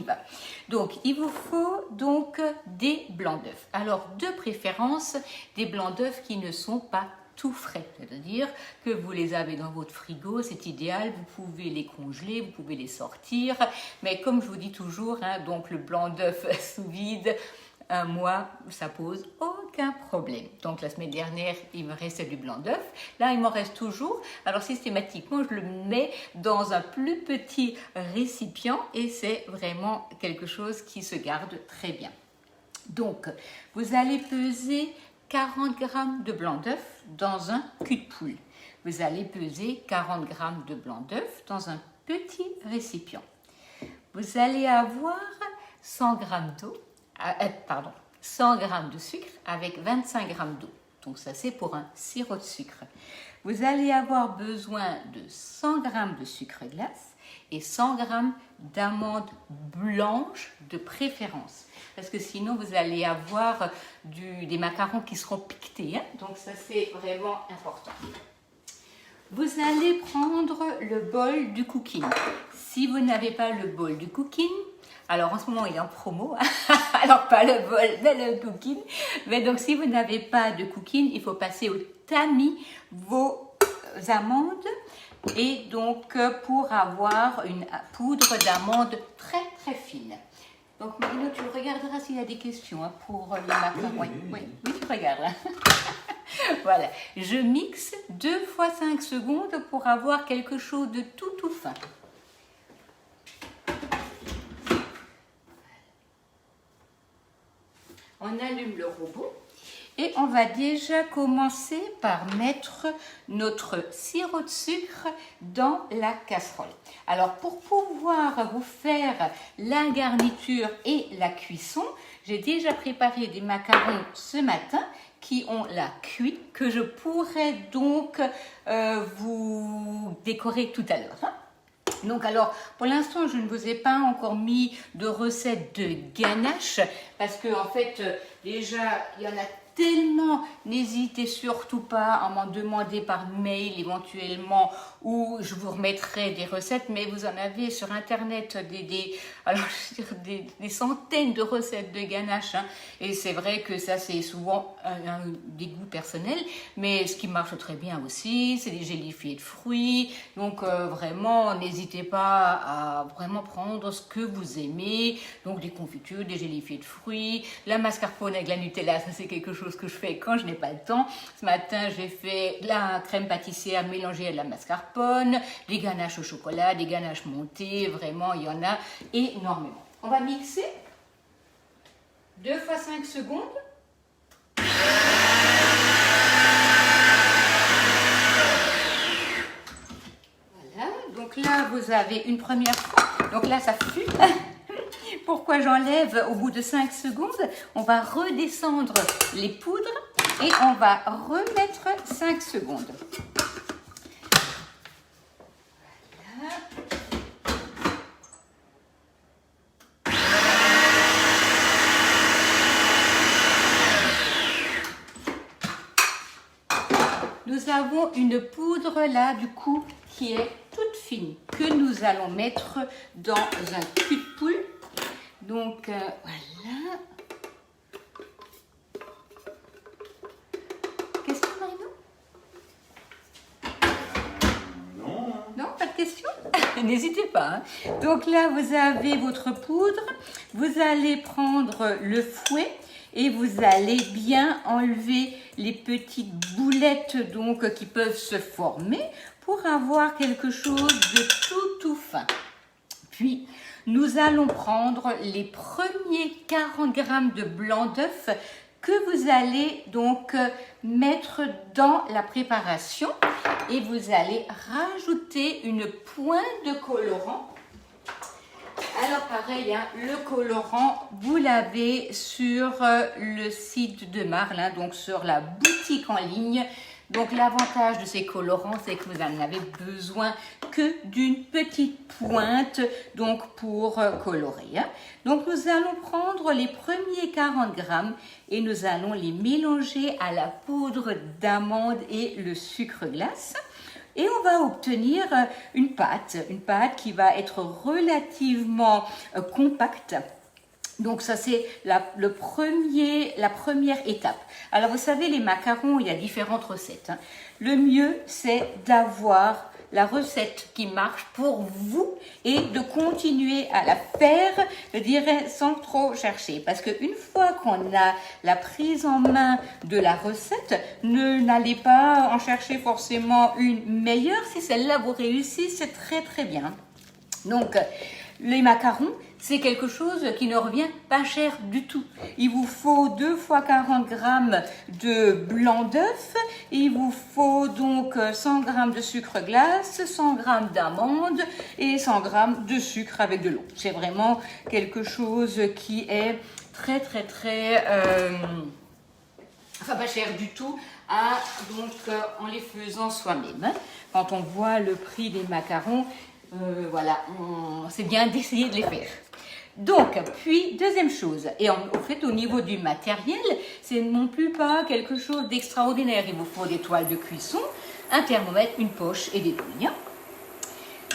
va. Donc, il vous faut donc des blancs d'œufs. Alors, de préférence, des blancs d'œufs qui ne sont pas tout frais, c'est-à-dire que vous les avez dans votre frigo, c'est idéal, vous pouvez les congeler, vous pouvez les sortir, mais comme je vous dis toujours, hein, donc le blanc d'œuf sous vide, un mois, ça pose aucun problème. Donc la semaine dernière, il me restait du blanc d'œuf, là il m'en reste toujours, alors systématiquement je le mets dans un plus petit récipient et c'est vraiment quelque chose qui se garde très bien. Donc vous allez peser 40 g de blanc d'œuf dans un cul de poule. Vous allez peser 40 g de blanc d'œuf dans un petit récipient. Vous allez avoir 100 g d'eau, 100 g de sucre avec 25 g d'eau. Donc ça c'est pour un sirop de sucre. Vous allez avoir besoin de 100 g de sucre glace et 100 g d'amandes blanches de préférence. Parce que sinon, vous allez avoir des macarons qui seront piquetés. Hein? Donc, ça, c'est vraiment important. Vous allez prendre le bol du cooking. Si vous n'avez pas le bol du cooking, alors en ce moment, il est en promo. Hein? Alors, pas le bol, mais le cooking. Mais donc, si vous n'avez pas de cooking, il faut passer au tamis vos amandes. Et donc, pour avoir une poudre d'amande très, très fine. Donc, Marino, tu regarderas s'il y a des questions hein, pour les macarons. Oui, tu regarderas. Voilà. Je mixe 2 fois 5 secondes pour avoir quelque chose de tout fin. On allume le robot. Et on va déjà commencer par mettre notre sirop de sucre dans la casserole. Alors pour pouvoir vous faire la garniture et la cuisson, j'ai déjà préparé des macarons ce matin qui ont la cuit que je pourrais donc vous décorer tout à l'heure. Hein? Donc alors, pour l'instant, je ne vous ai pas encore mis de recette de ganache parce que en fait, déjà, il y en a tellement, n'hésitez surtout pas à m'en demander par mail éventuellement ou je vous remettrai des recettes, mais vous en avez sur internet des centaines de recettes de ganache hein, et c'est vrai que ça c'est souvent des goûts personnels, mais ce qui marche très bien aussi, c'est des gélifiés de fruits, donc vraiment n'hésitez pas à vraiment prendre ce que vous aimez, donc des confitures, des gélifiés de fruits, la mascarpone avec la Nutella, ça c'est quelque chose que je fais quand je n'ai pas le temps. Ce matin, j'ai fait la crème pâtissière mélangée à de la mascarpone, des ganaches au chocolat, des ganaches montées, vraiment, il y en a énormément. On va mixer 2 fois 5 secondes. Voilà, donc là, vous avez une première fois. Donc là, ça fume. Pourquoi j'enlève au bout de 5 secondes? On va redescendre les poudres et on va remettre 5 secondes. Voilà. Nous avons une poudre là du coup qui est toute fine que nous allons mettre dans un cul de poule. Donc voilà. Question Marino? Non, pas de question? N'hésitez pas. Hein. Donc là, vous avez votre poudre. Vous allez prendre le fouet et vous allez bien enlever les petites boulettes donc, qui peuvent se former pour avoir quelque chose de tout fin. Puis, nous allons prendre les premiers 40 g de blanc d'œuf que vous allez donc mettre dans la préparation et vous allez rajouter une pointe de colorant. Alors pareil, hein, le colorant, vous l'avez sur le site de Marle, hein, donc sur la boutique en ligne. Donc l'avantage de ces colorants, c'est que vous n'en avez besoin que d'une petite pointe donc pour colorer. Hein. Donc nous allons prendre les premiers 40 g et nous allons les mélanger à la poudre d'amande et le sucre glace. et on va obtenir une pâte qui va être relativement compacte. Donc ça c'est la première étape. Alors vous savez, les macarons, il y a différentes recettes, hein. Le mieux c'est d'avoir la recette qui marche pour vous et de continuer à la faire, je dirais, sans trop chercher. Parce qu'une fois qu'on a la prise en main de la recette, n'allez pas en chercher forcément une meilleure. Si celle-là vous réussit, c'est très très bien. Donc, les macarons, c'est quelque chose qui ne revient pas cher du tout. Il vous faut 2 fois 40 grammes de blanc d'œuf. Il vous faut donc 100 grammes de sucre glace, 100 grammes d'amandes et 100 grammes de sucre avec de l'eau. C'est vraiment quelque chose qui est très, très, très... enfin, pas cher du tout, en les faisant soi-même. Quand on voit le prix des macarons, voilà, c'est bien d'essayer de les faire. Donc, puis, deuxième chose, et en fait, au niveau du matériel, c'est non plus pas quelque chose d'extraordinaire. Il vous faut des toiles de cuisson, un thermomètre, une poche et des douilles.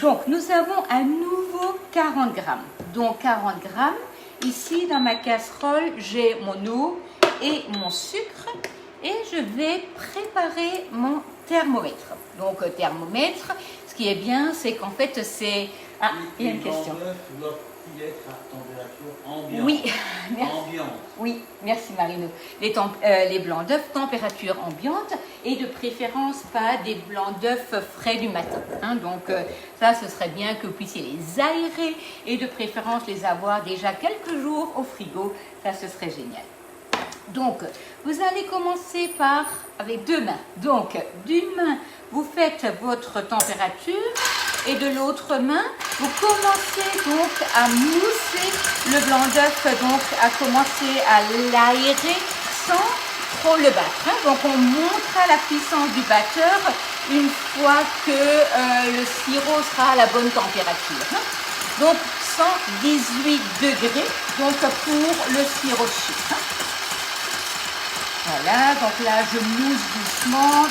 Donc, nous avons à nouveau 40 grammes. Donc, 40 grammes. Ici, dans ma casserole, j'ai mon eau et mon sucre. Et je vais préparer mon thermomètre. Donc, thermomètre, ce qui est bien, c'est qu'en fait, c'est... Ah, il y a une question. Être à température ambiante. Oui, merci. Ambiante. Oui, merci Marino. Les blancs d'œufs, température ambiante et de préférence pas des blancs d'œufs frais du matin. Hein. Donc ça, ce serait bien que vous puissiez les aérer et de préférence les avoir déjà quelques jours au frigo. Ça, ce serait génial. Donc, vous allez commencer avec 2 mains. Donc, d'une main, vous faites votre température et de l'autre main, vous commencez donc à mousser le blanc d'œuf, donc à commencer à l'aérer sans trop le battre. Hein. Donc, on montrera la puissance du batteur une fois que le sirop sera à la bonne température. Hein. Donc, 118 degrés donc pour le sirop de sucre. Hein. Voilà, donc là je mousse doucement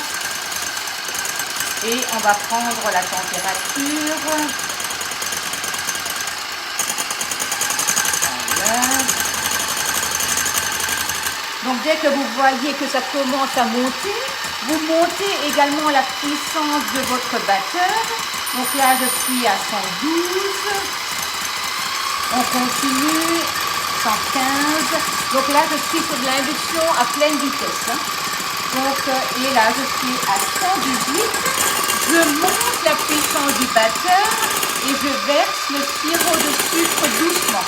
et on va prendre la température. Voilà. Donc dès que vous voyez que ça commence à monter, vous montez également la puissance de votre batteur. Donc là je suis à 112. On continue. 115. Donc là, je suis sur de l'induction à pleine vitesse. Hein. Donc, et là, je suis à 118. Je monte la puissance du batteur et je verse le sirop de sucre doucement.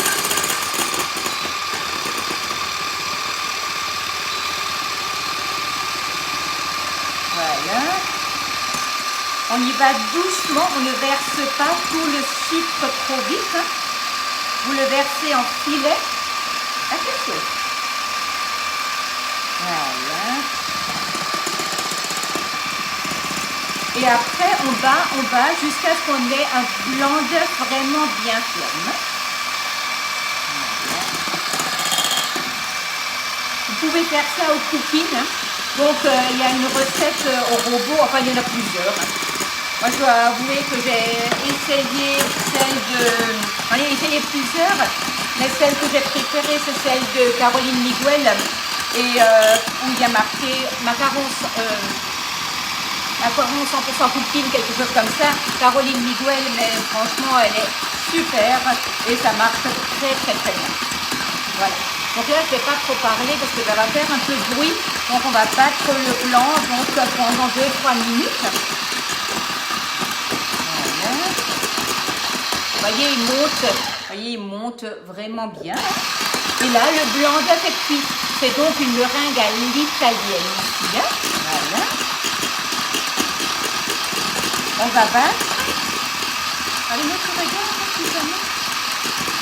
Voilà. On y va doucement, on ne verse pas tout le sucre trop vite. Hein. Vous le versez en filet. Attention. Voilà. Et après, on bat jusqu'à ce qu'on ait un blanc d'œuf vraiment bien ferme. Voilà. Vous pouvez faire ça au cooking. Hein. Donc, il y a une recette au robot. Enfin, il y en a plusieurs. Moi, je dois avouer que j'ai essayé j'en ai essayé plusieurs. Mais celle que j'ai préférée, c'est celle de Caroline Miguel et où il y a marqué macarons 100% cooking, quelque chose comme ça. Caroline Miguel, mais franchement, elle est super et ça marche très très très bien. Voilà. Donc là, je ne vais pas trop parler parce que ça va faire un peu de bruit. Donc on va battre le blanc donc, pendant 2-3 minutes. Voilà. Vous voyez, il monte vraiment bien. Et là, le blanc d'œuf est cuit. C'est donc une meringue à l'italienne ici. Hein. Voilà. On va battre. Allez, tu regardes un petit peu.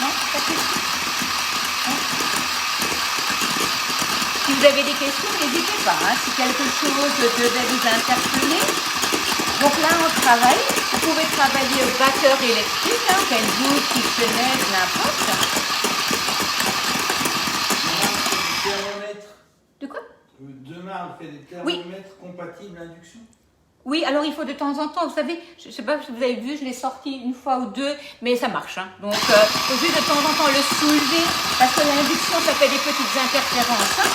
Non, pas de questions. Si vous avez des questions, n'hésitez pas. Hein, si quelque chose devait vous interpeller. Donc là, on travaille. Vous pouvez travailler au batteur électrique, hein, Kenwood, KitchenAid, n'importe. Thermomètre. De quoi? Demain, on fait des thermomètres compatibles à induction. Oui, alors il faut de temps en temps, vous savez, je ne sais pas si vous avez vu, je l'ai sorti une fois ou deux, mais ça marche. Hein. Donc, il faut juste de temps en temps le soulever, parce que l'induction, ça fait des petites interférences. Hein.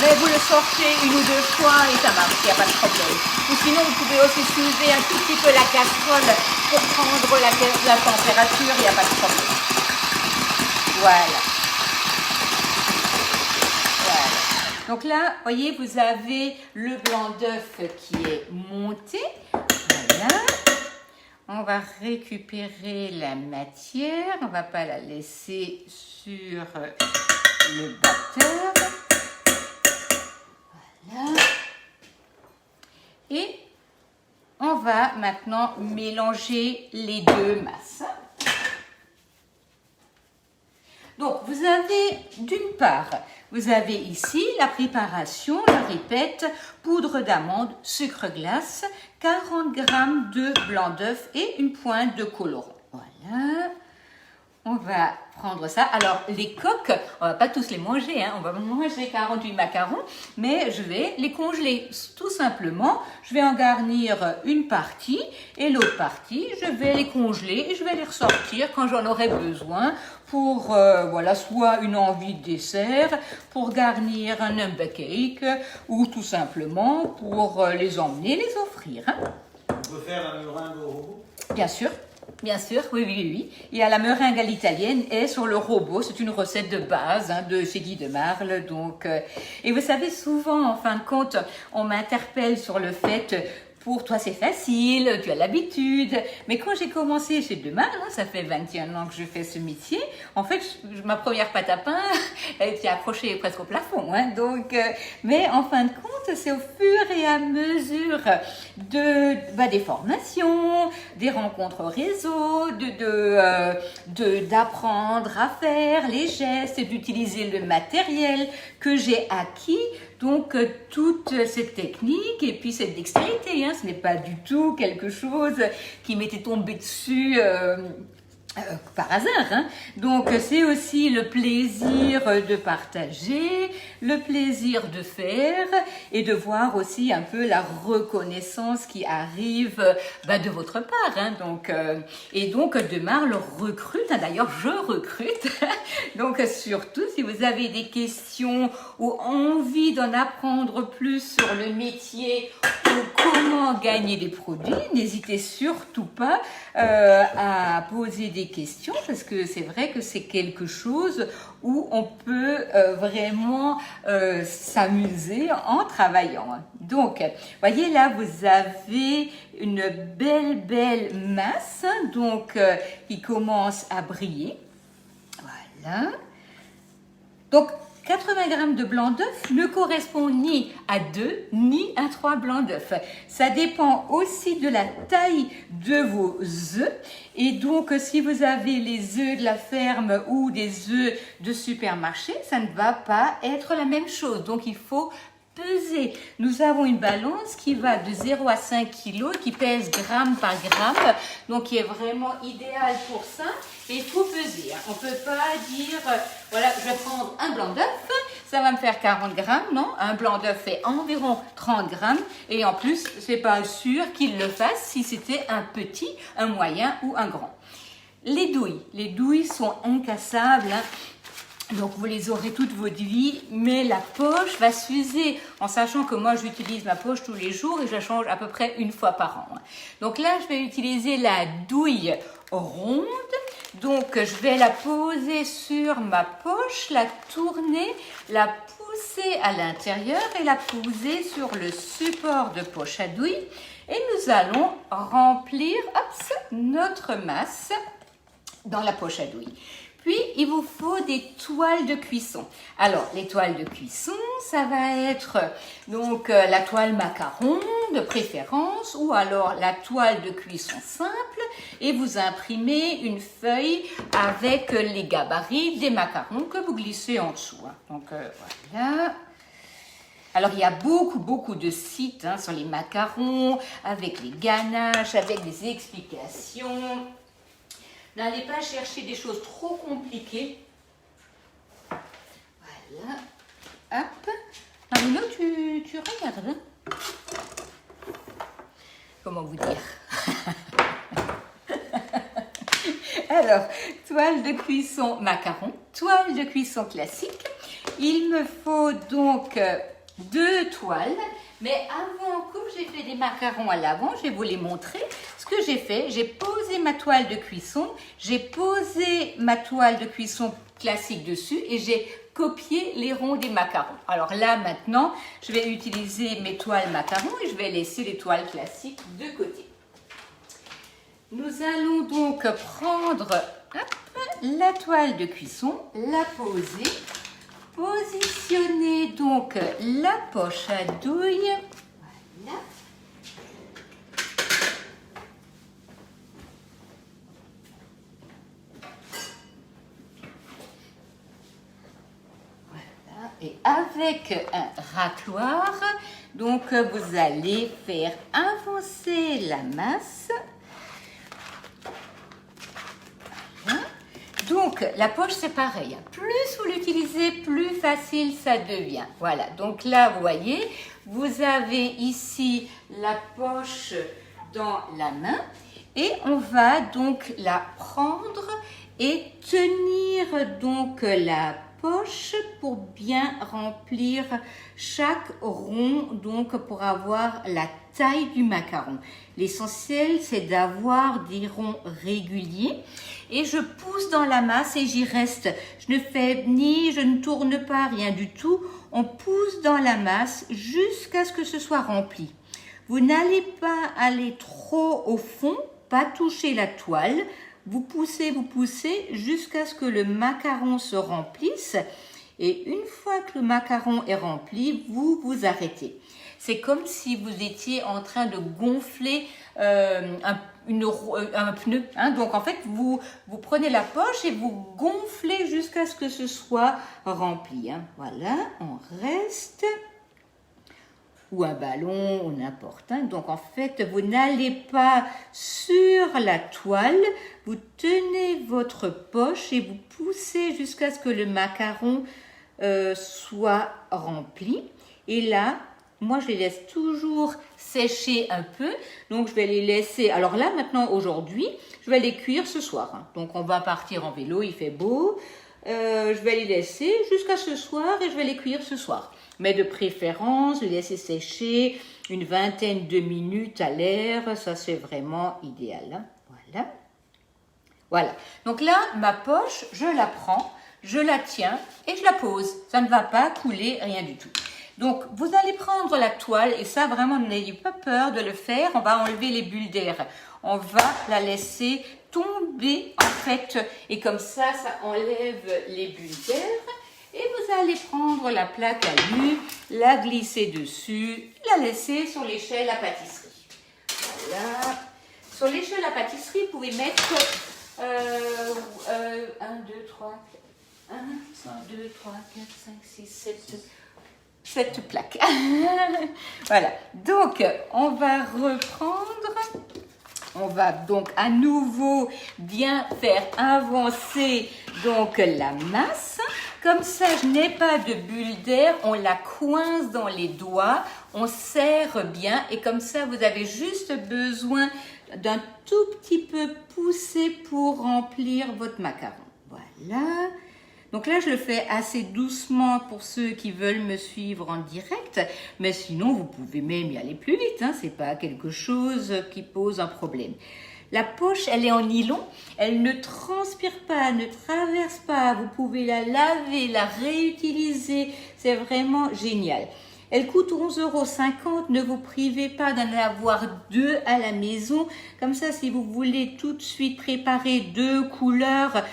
Mais vous le sortez une ou deux fois et ça marche, il n'y a pas de problème. Ou sinon, vous pouvez aussi soulever un tout petit peu la casserole pour prendre la température, il n'y a pas de problème. Voilà. Donc là, voyez, vous avez le blanc d'œuf qui est monté. Voilà. On va récupérer la matière. On ne va pas la laisser sur le batteur. Voilà. Et on va maintenant mélanger les deux masses. Donc, vous avez d'une part, vous avez ici la préparation, je répète, poudre d'amande, sucre glace, 40 g de blanc d'œuf et une pointe de colorant. Voilà. On va prendre ça. Alors, les coques, on ne va pas tous les manger, hein. On va manger 48 macarons, mais je vais les congeler. Tout simplement, je vais en garnir une partie et l'autre partie, je vais les congeler et je vais les ressortir quand j'en aurai besoin pour, voilà, soit une envie de dessert, pour garnir un number cake ou tout simplement pour les emmener, les offrir. Hein. On peut faire un meringue au robot? Bien sûr. Bien sûr, oui, oui, oui. Il y a la meringue à l'italienne et sur le robot, c'est une recette de base hein, de chez Guy de Marle. Donc, et vous savez, souvent, en fin de compte, on m'interpelle sur le fait, pour toi c'est facile, tu as l'habitude. Mais quand j'ai commencé chez De Marle, hein, ça fait 21 ans que je fais ce métier, en fait, ma première pâte à pain, elle était accrochée presque au plafond. Hein, donc, mais en fin de compte, c'est au fur et à mesure des formations, des rencontres réseau, d'apprendre à faire les gestes, d'utiliser le matériel que j'ai acquis. Donc, toute cette technique et puis cette dextérité, hein, ce n'est pas du tout quelque chose qui m'était tombé dessus par hasard. Hein. Donc, c'est aussi le plaisir de partager, le plaisir de faire et de voir aussi un peu la reconnaissance qui arrive de votre part. Hein. Donc, et donc, De Marle recrute, hein, d'ailleurs, je recrute. Donc, surtout, si vous avez des questions ou envie d'en apprendre plus sur le métier ou comment gagner des produits, n'hésitez surtout pas à poser des questions parce que c'est vrai que c'est quelque chose où on peut vraiment s'amuser en travaillant. Donc, voyez là, vous avez une belle masse donc qui commence à briller. Voilà. Donc, 80 g de blanc d'œuf ne correspond ni à 2 ni à 3 blancs d'œuf. Ça dépend aussi de la taille de vos œufs. Et donc, si vous avez les œufs de la ferme ou des œufs de supermarché, ça ne va pas être la même chose. Donc, il faut peser. Nous avons une balance qui va de 0 à 5 kg, qui pèse gramme par gramme, donc qui est vraiment idéal pour ça. Et il faut peser. Hein. On ne peut pas dire, voilà, je vais prendre un blanc d'œuf, ça va me faire 40 grammes. Non, un blanc d'œuf fait environ 30 grammes. Et en plus, c'est pas sûr qu'il le fasse si c'était un petit, un moyen ou un grand. Les douilles sont incassables. Hein. Donc, vous les aurez toute votre vie, mais la poche va s'user, en sachant que moi, j'utilise ma poche tous les jours et je la change à peu près une fois par an. Donc là, je vais utiliser la douille ronde. Donc, je vais la poser sur ma poche, la tourner, la pousser à l'intérieur et la poser sur le support de poche à douille. Et nous allons remplir notre masse dans la poche à douille. Puis, il vous faut des toiles de cuisson. Alors, les toiles de cuisson, ça va être donc la toile macaron de préférence ou alors la toile de cuisson simple et vous imprimez une feuille avec les gabarits des macarons que vous glissez en dessous. Hein. Donc, voilà. Alors, il y a beaucoup de sites hein, sur les macarons avec les ganaches, avec des explications. N'allez pas chercher des choses trop compliquées. Voilà. Hop. Marino, tu regardes. comment vous dire? Alors, toile de cuisson macaron, toile de cuisson classique. Il me faut donc 2 toiles. Mais avant, comme j'ai fait des macarons à l'avant, je vais vous les montrer. Ce que j'ai fait, j'ai posé ma toile de cuisson, j'ai posé ma toile de cuisson classique dessus et j'ai copié les ronds des macarons. Alors là, maintenant, je vais utiliser mes toiles macarons et je vais laisser les toiles classiques de côté. Nous allons donc prendre la toile de cuisson, la poser. Positionnez donc la poche à douille. Voilà. Voilà. Et avec un racloir, donc vous allez faire avancer la masse. Donc, la poche, c'est pareil. Plus vous l'utilisez, plus facile ça devient. Voilà, donc là, vous voyez, vous avez ici la poche dans la main et on va donc la prendre et tenir donc la poche pour bien remplir chaque rond, donc pour avoir la taille du macaron. L'essentiel, c'est d'avoir des ronds réguliers et je pousse dans la masse et j'y reste. Je ne tourne pas, rien du tout. On pousse dans la masse jusqu'à ce que ce soit rempli. Vous n'allez pas aller trop au fond, pas toucher la toile. Vous poussez jusqu'à ce que le macaron se remplisse. Et une fois que le macaron est rempli, vous vous arrêtez. C'est comme si vous étiez en train de gonfler un pneu. Hein. Donc en fait, vous prenez la poche et vous gonflez jusqu'à ce que ce soit rempli. Hein. Voilà, on reste. Ou un ballon, ou n'importe. Hein. Donc en fait, vous n'allez pas sur la toile, vous tenez votre poche et vous poussez jusqu'à ce que le macaron soit rempli. Et là, moi je les laisse toujours sécher un peu. Donc je vais les laisser, alors là maintenant aujourd'hui, je vais les cuire ce soir. Hein. Donc on va partir en vélo, il fait beau. Je vais les laisser jusqu'à ce soir et je vais les cuire ce soir. Mais de préférence, les laisser sécher une vingtaine de minutes à l'air, ça c'est vraiment idéal. Hein. Voilà. Voilà. Donc là, ma poche, je la prends, je la tiens et je la pose. Ça ne va pas couler, rien du tout. Donc, vous allez prendre la toile et ça, vraiment, n'ayez pas peur de le faire. On va enlever les bulles d'air. On va la laisser tomber, en fait. Et comme ça, ça enlève les bulles d'air. Et vous allez prendre la plaque à nu, la glisser dessus, la laisser sur l'échelle à pâtisserie. Voilà. Sur l'échelle à pâtisserie, vous pouvez mettre 1, 2, 3, 4, 5, 6, 7 plaques. Voilà. Donc, on va reprendre. On va donc à nouveau bien faire avancer donc la masse. Comme ça, je n'ai pas de bulle d'air, on la coince dans les doigts, on serre bien et comme ça, vous avez juste besoin d'un tout petit peu poussé pour remplir votre macaron. Voilà. Donc là, je le fais assez doucement pour ceux qui veulent me suivre en direct, mais sinon, vous pouvez même y aller plus vite, hein, c'est pas quelque chose qui pose un problème. La poche, elle est en nylon, elle ne transpire pas, ne traverse pas, vous pouvez la laver, la réutiliser, c'est vraiment génial. Elle coûte 11,50 €, ne vous privez pas d'en avoir 2 à la maison. Comme ça, si vous voulez tout de suite préparer 2 couleurs,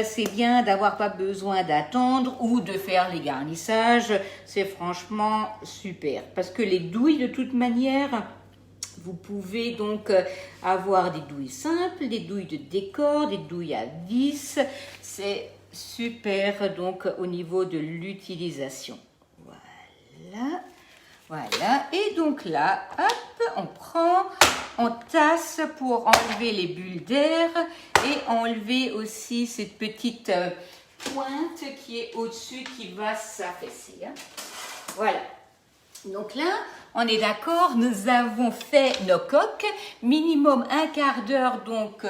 c'est bien d'avoir pas besoin d'attendre ou de faire les garnissages. C'est franchement super. Parce que les douilles, de toute manière, vous pouvez donc avoir des douilles simples, des douilles de décor, des douilles à vis. C'est super donc au niveau de l'utilisation. Voilà, voilà. Et donc là, hop, on tasse pour enlever les bulles d'air et enlever aussi cette petite pointe qui est au-dessus qui va s'affaisser. Hein. Voilà. Donc là, on est d'accord, nous avons fait nos coques, minimum un quart d'heure donc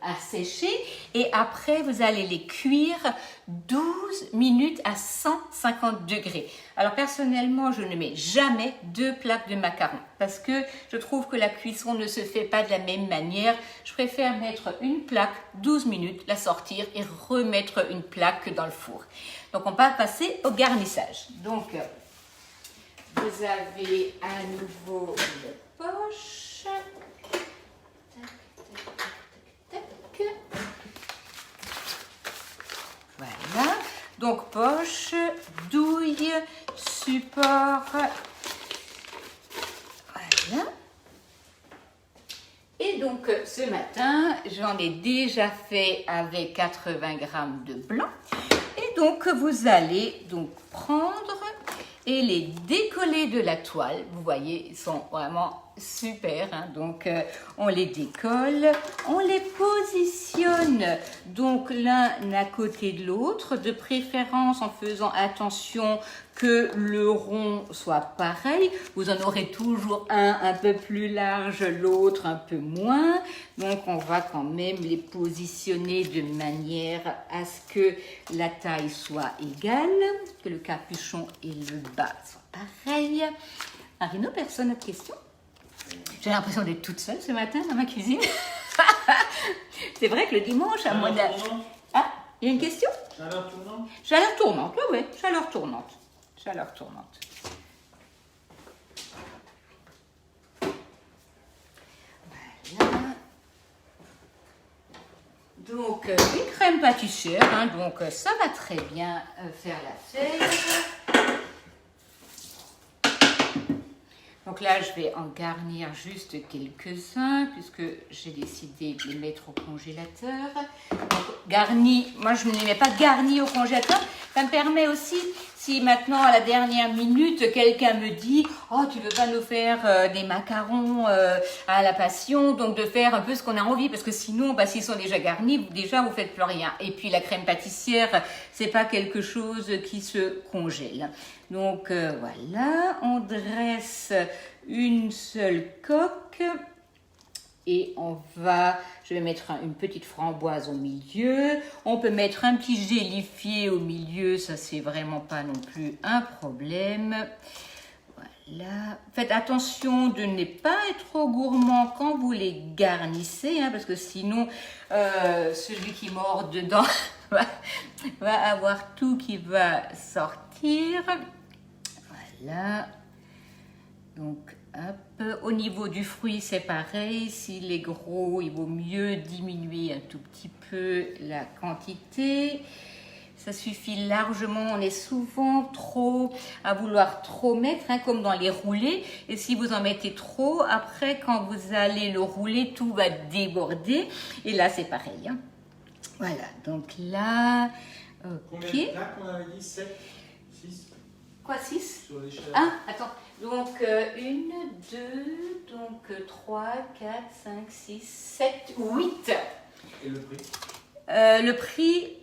à sécher et après vous allez les cuire 12 minutes à 150 degrés. Alors personnellement, je ne mets jamais 2 plaques de macarons parce que je trouve que la cuisson ne se fait pas de la même manière. Je préfère mettre une plaque 12 minutes, la sortir et remettre une plaque dans le four. Donc on va passer au garnissage. Donc vous avez à nouveau une poche. Tac, tac, tac, tac. Voilà. Donc poche, douille, support. Voilà. Et donc ce matin, j'en ai déjà fait avec 80 g de blanc. Et donc vous allez donc prendre et les décoller de la toile. Vous voyez, ils sont vraiment super, hein. Donc on les décolle, on les positionne donc l'un à côté de l'autre, de préférence en faisant attention que le rond soit pareil. Vous en aurez toujours un peu plus large, l'autre un peu moins. Donc on va quand même les positionner de manière à ce que la taille soit égale, que le capuchon et le bas soient pareils. Marino, personne n'a de questions? J'ai l'impression d'être toute seule ce matin dans ma cuisine. C'est vrai que le dimanche, à mon âge... Ah, il y a une question? Chaleur tournante? Chaleur tournante, oui, chaleur tournante. Chaleur tournante. Voilà. Donc, une crème pâtissière, hein, donc ça va très bien faire l'affaire. Donc là, je vais en garnir juste quelques-uns puisque j'ai décidé de les mettre au congélateur. Donc, garni, moi je ne les mets pas garnis au congélateur. Ça me permet aussi, si maintenant à la dernière minute, quelqu'un me dit « Oh, tu veux pas nous faire des macarons à la passion ?» Donc de faire un peu ce qu'on a envie parce que sinon, bah, s'ils sont déjà garnis, déjà vous faites plus rien. Et puis la crème pâtissière, c'est pas quelque chose qui se congèle. Donc voilà, on dresse une seule coque et je vais mettre une petite framboise au milieu. On peut mettre un petit gélifié au milieu, ça c'est vraiment pas non plus un problème. Voilà. Faites attention de ne pas être trop gourmand quand vous les garnissez, hein, parce que sinon celui qui mord dedans va avoir tout qui va sortir. Voilà, donc hop. Au niveau du fruit c'est pareil, s'il est gros il vaut mieux diminuer un tout petit peu la quantité, ça suffit largement. On est souvent trop à vouloir trop mettre, hein, comme dans les roulés, et si vous en mettez trop, après quand vous allez le rouler tout va déborder, et là c'est pareil, hein. Voilà, donc là, ok. Combien de plaques on avait dit? 7, 6? Quoi, 6? Sur l'échelle. Ah, attends. Donc, 1, 2, donc 3, 4, 5, 6, 7, 8. Et le prix? Le prix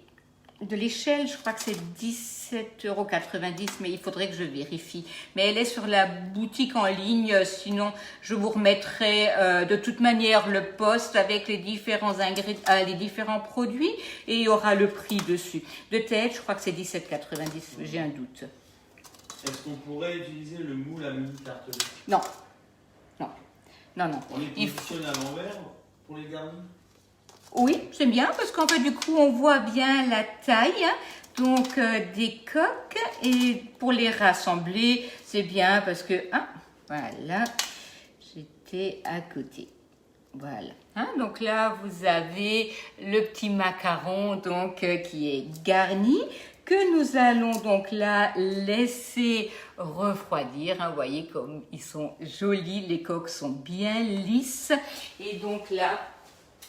de l'échelle, je crois que c'est 17,90 €, mais il faudrait que je vérifie. Mais elle est sur la boutique en ligne, sinon je vous remettrai de toute manière le post avec les différents les différents produits et il y aura le prix dessus. De tête, je crois que c'est 17,90 €, j'ai un doute. Est-ce qu'on pourrait utiliser le moule à mini tartelette? Non, non, non, non. On les positionne à l'envers pour les garnir? Oui, c'est bien parce qu'en fait du coup on voit bien la taille, hein, donc des coques, et pour les rassembler c'est bien parce que voilà, j'étais à côté. Voilà, hein, donc là vous avez le petit macaron donc qui est garni, que nous allons donc là laisser refroidir, hein. Vous voyez comme ils sont jolis, les coques sont bien lisses, et donc là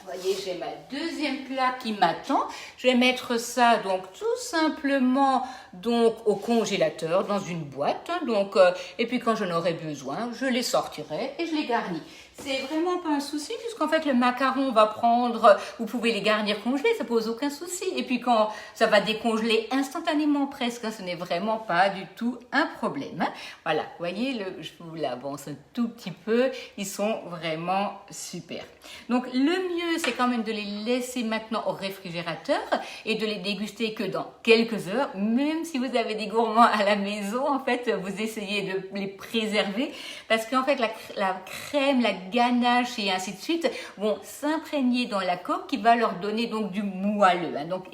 vous voyez, j'ai ma deuxième plaque qui m'attend. Je vais mettre ça donc tout simplement donc au congélateur dans une boîte, hein, donc et puis quand j'en aurai besoin, je les sortirai et je les garnis. c'est vraiment pas un souci, puisqu'en fait, le macaron va prendre, vous pouvez les garnir congelés, ça pose aucun souci. Et puis quand ça va décongeler instantanément presque, hein, ce n'est vraiment pas du tout un problème. Hein. Voilà, vous voyez, je vous l'avance un tout petit peu, ils sont vraiment super. Donc le mieux, c'est quand même de les laisser maintenant au réfrigérateur et de les déguster que dans quelques heures, même si vous avez des gourmands à la maison, en fait, vous essayez de les préserver, parce qu'en fait, la crème, la ganache et ainsi de suite vont s'imprégner dans la coque qui va leur donner donc du moelleux. Hein. Donc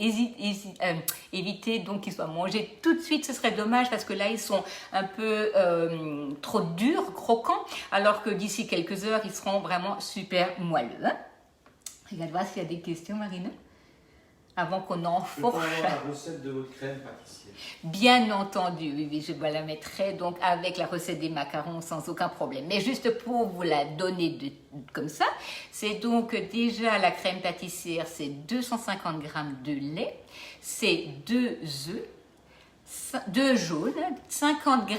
évitez donc qu'ils soient mangés tout de suite, ce serait dommage parce que là ils sont un peu trop durs, croquants, alors que d'ici quelques heures ils seront vraiment super moelleux. Hein. Regarde voir s'il y a des questions, Marina, avant qu'on enfourche. Je peux avoir la recette de votre crème pâtissière. Bien entendu, oui, je la mettrai donc avec la recette des macarons sans aucun problème. Mais juste pour vous la donner comme ça, c'est donc déjà la crème pâtissière, c'est 250 g de lait, c'est 2 œufs, 2 jaunes, 50 g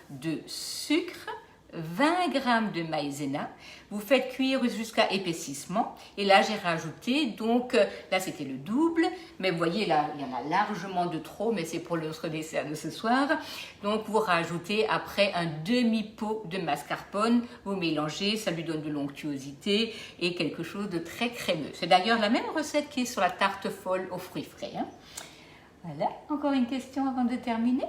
de sucre, 20 g de maïzena. Vous faites cuire jusqu'à épaississement. Et là, j'ai rajouté, donc, là, c'était le double. Mais vous voyez, là, il y en a largement de trop, mais c'est pour notre dessert de ce soir. Donc, vous rajoutez après un demi-pot de mascarpone. Vous mélangez, ça lui donne de l'onctuosité et quelque chose de très crémeux. C'est d'ailleurs la même recette qui est sur la tarte folle aux fruits frais. Hein. Voilà. Encore une question avant de terminer.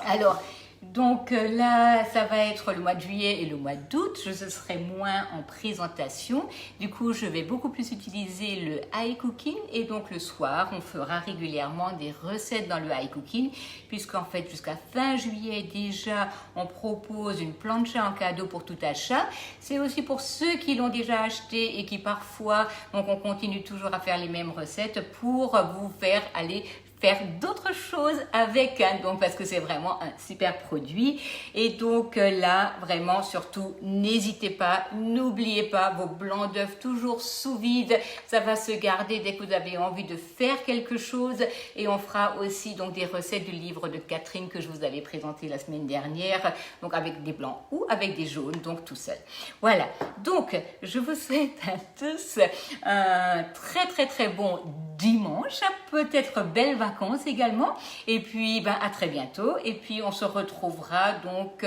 Alors, donc là, ça va être le mois de juillet et le mois d'août. Je serai moins en présentation. Du coup, je vais beaucoup plus utiliser le high cooking. Et donc, le soir, on fera régulièrement des recettes dans le high cooking. Puisqu'en fait, jusqu'à fin juillet, déjà, on propose une plancha en cadeau pour tout achat. C'est aussi pour ceux qui l'ont déjà acheté et qui parfois, donc on continue toujours à faire les mêmes recettes pour vous faire aller faire d'autres choses avec, hein, donc parce que c'est vraiment un super produit. Et donc là, vraiment, surtout, n'hésitez pas, n'oubliez pas vos blancs d'œufs toujours sous vide. Ça va se garder dès que vous avez envie de faire quelque chose. Et on fera aussi donc des recettes du livre de Catherine que je vous avais présenté la semaine dernière, donc avec des blancs ou avec des jaunes, donc tout seul. Voilà, donc je vous souhaite à tous un très bon dimanche, peut-être belles vacances également, et puis à très bientôt, et puis on se retrouvera donc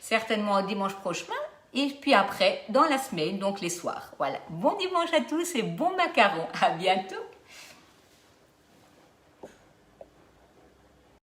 certainement dimanche prochain, et puis après dans la semaine, donc les soirs. Voilà, bon dimanche à tous et bon macaron, à bientôt.